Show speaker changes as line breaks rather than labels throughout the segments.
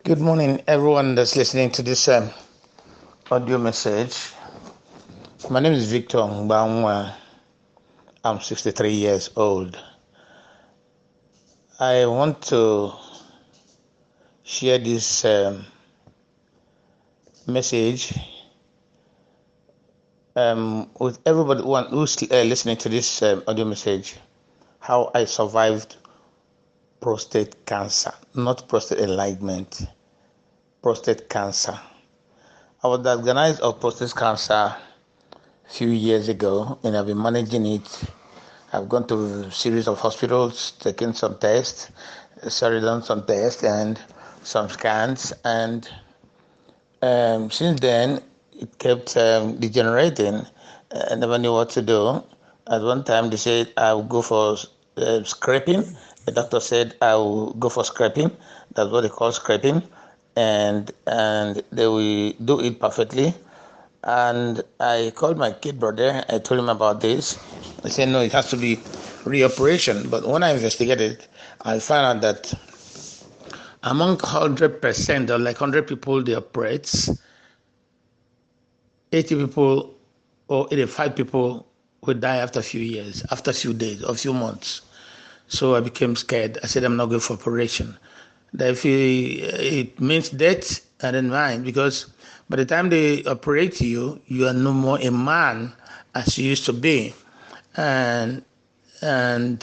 Good morning, everyone that's listening to this audio message. My name is Victor Ngbanwa. I'm 63 years old. I want to share this message with everybody who's listening to this audio message. How I survived prostate cancer, not prostate enlargement, prostate cancer. I was diagnosed of prostate cancer a few years ago, and I've been managing it. I've gone to a series of hospitals, taken some tests, done some tests and some scans, and since then it kept degenerating. I never knew what to do. At one time they said I would go for scraping. The doctor said I will go for scraping. That's what they call scraping, and they will do it perfectly. And I called my kid brother. I told him about this. He said, no, it has to be reoperation. But when I investigated, I found out that among 100% or like 100 people they operate, 80 people or 85 people would die after a few years, after a few days or a few months. So I became scared. I said, I'm not going for operation. That if it means death, I didn't mind, because by the time they operate you, you are no more a man as you used to be. And when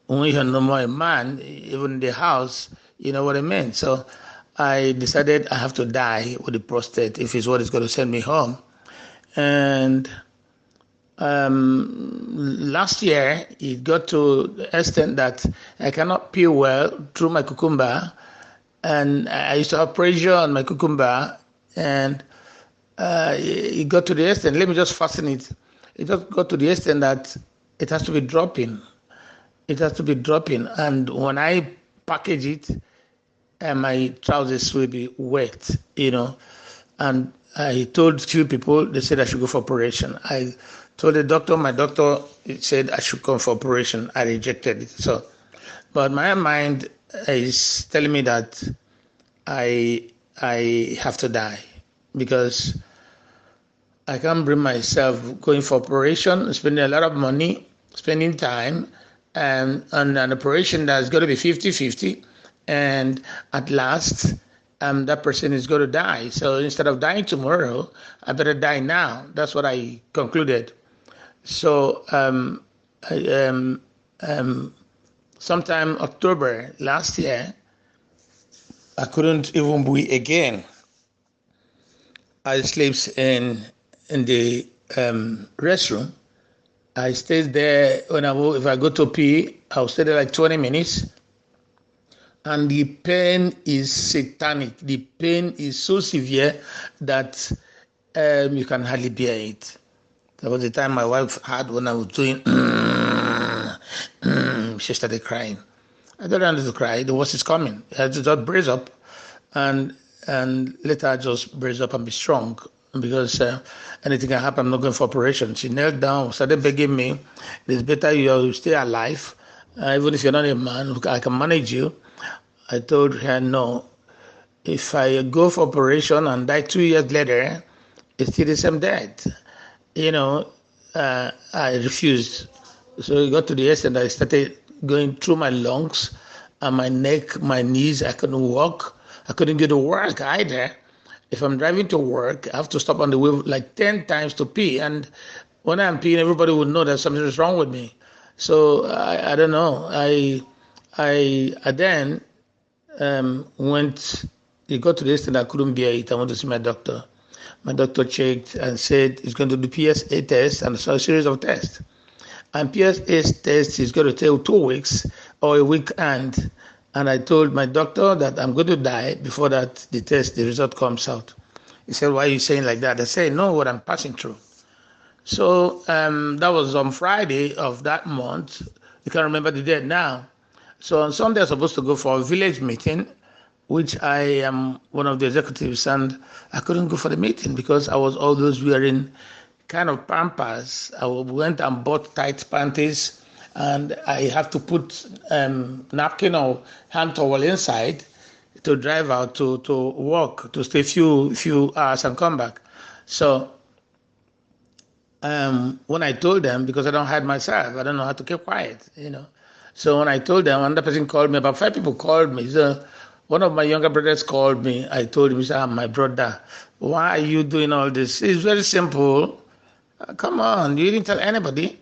you're no more a man, even in the house, you know what I mean. So I decided I have to die with the prostate if it's what is going to send me home. And last year it got to the extent that I cannot pee well through my cucumber, and I used to have pressure on my cucumber, and it got to the extent. Let me just fasten it. It just got to the extent that it has to be dropping. It has to be dropping, and when I package it, my trousers will be wet, And I told few people, they said I should go for operation. I told the doctor, my doctor said I should come for operation. I rejected it. So, but my mind is telling me that I have to die, because I can't bring myself going for operation, spending a lot of money, spending time, and on an operation that's going to be 50-50, and at last that person is going to die. So instead of dying tomorrow, I better die now. That's what I concluded. So sometime October last year, I couldn't even breathe again. I slept in the restroom. I stayed there. If I go to pee, I'll stay there like 20 minutes. And the pain is satanic. The pain is so severe that you can hardly bear it. That was the time my wife had when I was doing, she started crying. I don't want to cry. The worst is coming. I had to just brace up, and later I just brace up and be strong, because anything can happen. I'm not going for operation. She knelt down, started begging me, it's better you stay alive. Even if you're not a man, I can manage you. I told her, no, if I go for operation and die 2 years later, it's still the same death. I refused. So it got to the extent I started going through my lungs and my neck, my knees. I couldn't walk. I couldn't get to work either. If I'm driving to work, I have to stop on the way like 10 times to pee. And when I'm peeing, everybody would know that something is wrong with me. So I don't know. I then it got to the extent I couldn't bear it. I went to see my doctor. My doctor checked and said he's going to do PSA test and a series of tests. And PSA test is going to take 2 weeks or a week. And I told my doctor that I'm going to die before that the result comes out. He said, why are you saying like that? I said, no, what I'm passing through. So that was on Friday of that month. You can't remember the date now. So on Sunday, I was supposed to go for a village meeting, which I am one of the executives, and I couldn't go for the meeting because I was always wearing kind of pampers. I went and bought tight panties, and I have to put napkin or hand towel inside to drive out to work, to stay few hours and come back. So when I told them, because I don't hide myself, I don't know how to keep quiet. So when I told them, another person called me, about 5 people called me. So one of my younger brothers called me. I told him, he said, my brother, why are you doing all this? It's very simple. Come on, you didn't tell anybody.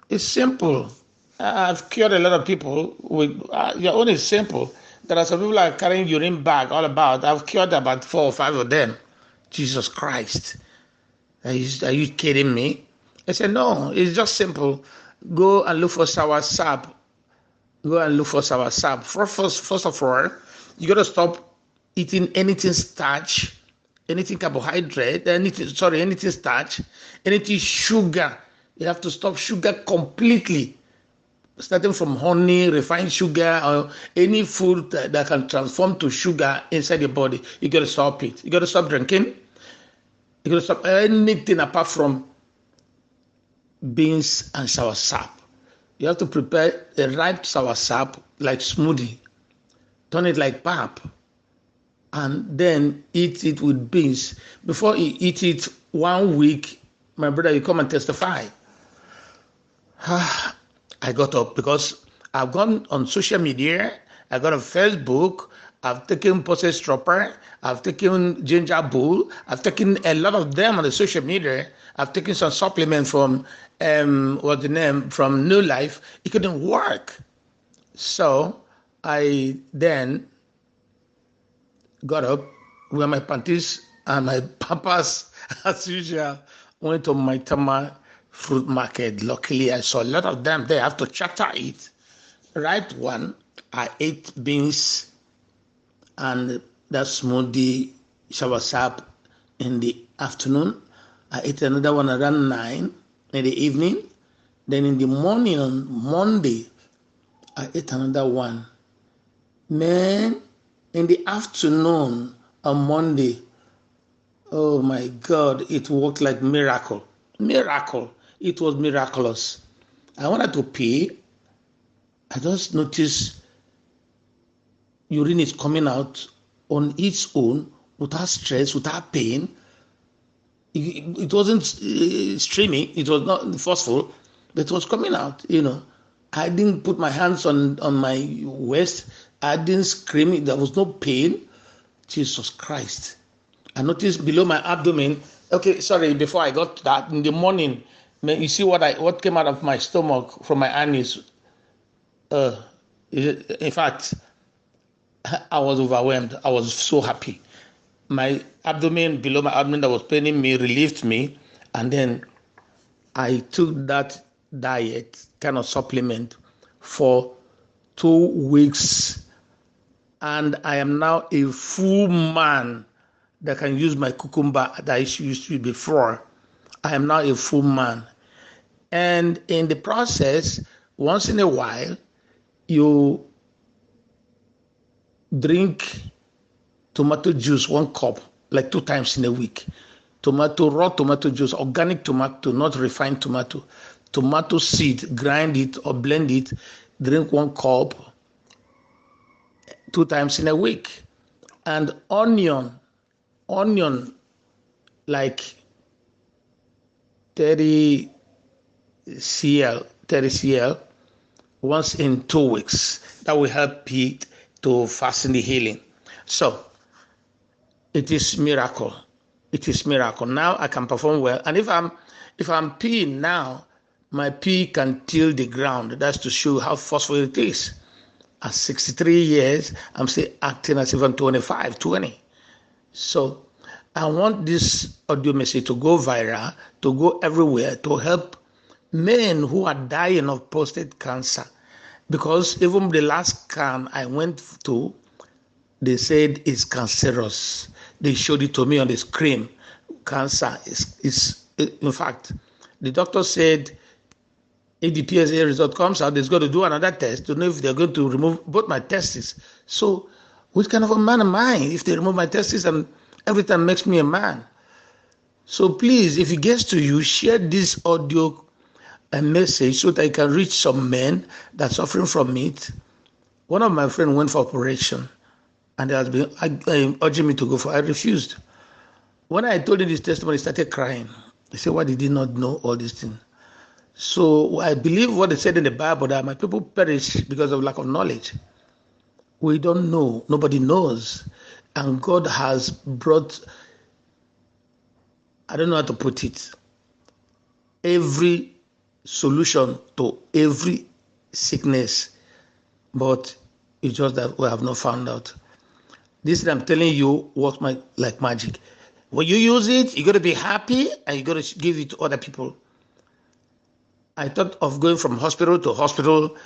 It's simple. I've cured a lot of people with your own is simple. There are some people that are carrying urine bag all about. I've cured about 4 or 5 of them. Jesus Christ. Are you kidding me? I said, no, it's just simple. Go and look for sour sap. Go and look for sour sap. First of all, you got to stop eating anything starch, anything carbohydrate, anything starch, anything sugar. You have to stop sugar completely. Starting from honey, refined sugar, or any food that can transform to sugar inside your body. You got to stop it. You got to stop drinking. You got to stop anything apart from beans and sour sap. You have to prepare a ripe sour sap like smoothie. Turn it like pap. And then eat it with beans. Before you eat it 1 week, my brother, you come and testify. I got up because I've gone on social media. I got on Facebook. I've taken Prostate Stropper. I've taken Ginger Bull. I've taken a lot of them on the social media. I've taken some supplement from from New Life. It couldn't work. So I then got up with my panties and my pampers as usual. Went to my Tama fruit market. Luckily, I saw a lot of them there. I have to charter it. Right one, I ate beans and that smoothie shower sap in the afternoon. I ate another one around 9 in the evening. Then in the morning on Monday, I ate another one. Man, in the afternoon on Monday, oh my God, it worked like miracle. Miracle. It was miraculous. I wanted to pee. I just noticed urine is coming out on its own without stress, without pain. It wasn't streaming. It was not forceful, but it was coming out. I didn't put my hands on my waist. I didn't scream. There was no pain. Jesus Christ. I noticed below my abdomen. Okay, sorry, before I got to that, in the morning, you see what came out of my stomach from my anus. In fact, I was overwhelmed. I was so happy. My abdomen, below my abdomen that was paining me, relieved me. And then I took that diet, kind of supplement, for 2 weeks. And I am now a full man that can use my cucumber that I used to before. I am now a full man. And in the process, once in a while, you drink tomato juice, 1 cup, like 2 times in a week. Raw tomato juice, organic tomato, not refined tomato. Tomato seed, grind it or blend it, drink 1 cup 2 times in a week. And onion, like 30 cl, once in 2 weeks. That will help it to fasten the healing. So it is miracle. It is miracle. Now I can perform well. And if I'm peeing now, my pee can till the ground. That's to show how forceful it is. At 63 years, I'm still acting as if I'm 25, 20. So I want this audio message to go viral, to go everywhere, to help men who are dying of prostate cancer. Because even the last scan I went to, they said it's cancerous. They showed it to me on the screen. Cancer is in fact, the doctor said if the PSA result comes out, they've got to do another test to know if they're going to remove both my testes. So what kind of a man am I if they remove my testes and every time makes me a man? So please, if it gets to you, share this audio and message so that I can reach some men that are suffering from it. One of my friends went for operation. and they has been urging me to go for. I refused. When I told him this testimony, he started crying. He said, "Why did he not know all these things?" So I believe what they said in the Bible, that my people perish because of lack of knowledge. We don't know. Nobody knows. And God has brought, I don't know how to put it, every solution to every sickness. But it's just that we have not found out. This that I'm telling you works like magic. When you use it, you got to be happy and you got to give it to other people. I thought of going from hospital to hospital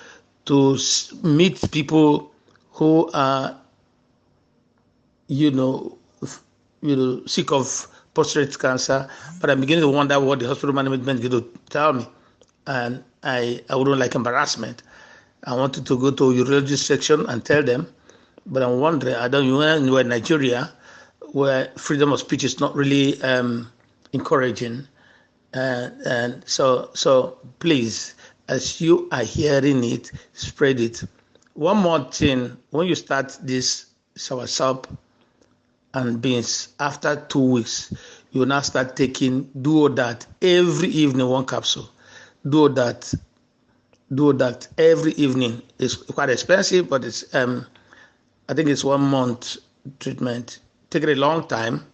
to meet people who are, sick of prostate cancer, but I'm beginning to wonder what the hospital management is going to tell me, and I wouldn't like embarrassment. I wanted to go to urology section and tell them, but I'm wondering, I don't know, anywhere in Nigeria, where freedom of speech is not really encouraging, and so please, as you are hearing it, spread it. One more thing, when you start this soursop and beans, after 2 weeks, you now start taking, do that every evening, 1 capsule. Do that every evening. It's quite expensive, but it's I think it's 1 month treatment. Take it a long time,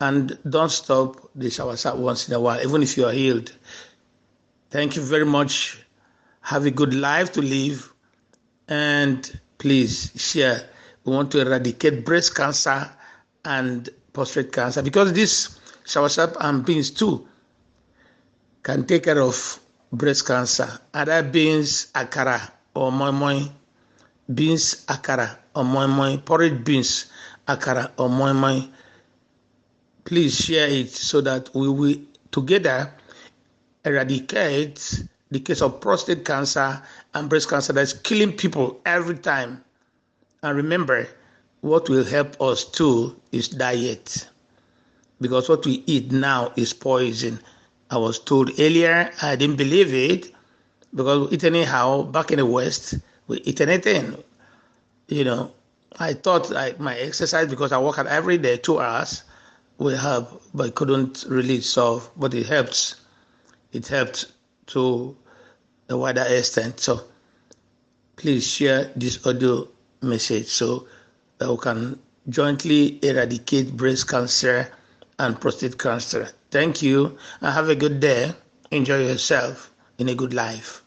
and don't stop the soursop once in a while, even if you are healed. Thank you very much. Have a good life to live, and please share. We want to eradicate breast cancer and prostate cancer, because this soursop and beans too can take care of breast cancer. Other beans akara or moi moi, beans akara or moi moi, porridge beans akara or moi moi. Please share it so that we will together eradicate the case of prostate cancer and breast cancer that's killing people every time. And remember, what will help us too is diet, because what we eat now is poison. I was told earlier, I didn't believe it, because we eat anyhow. Back in the West, we eat anything. I thought my exercise, because I work out every day 2 hours, will help, but it couldn't really solve. But it helped. It helped to a wider extent. So please share this audio message so that we can jointly eradicate breast cancer and prostate cancer. Thank you, and have a good day. Enjoy yourself in a good life.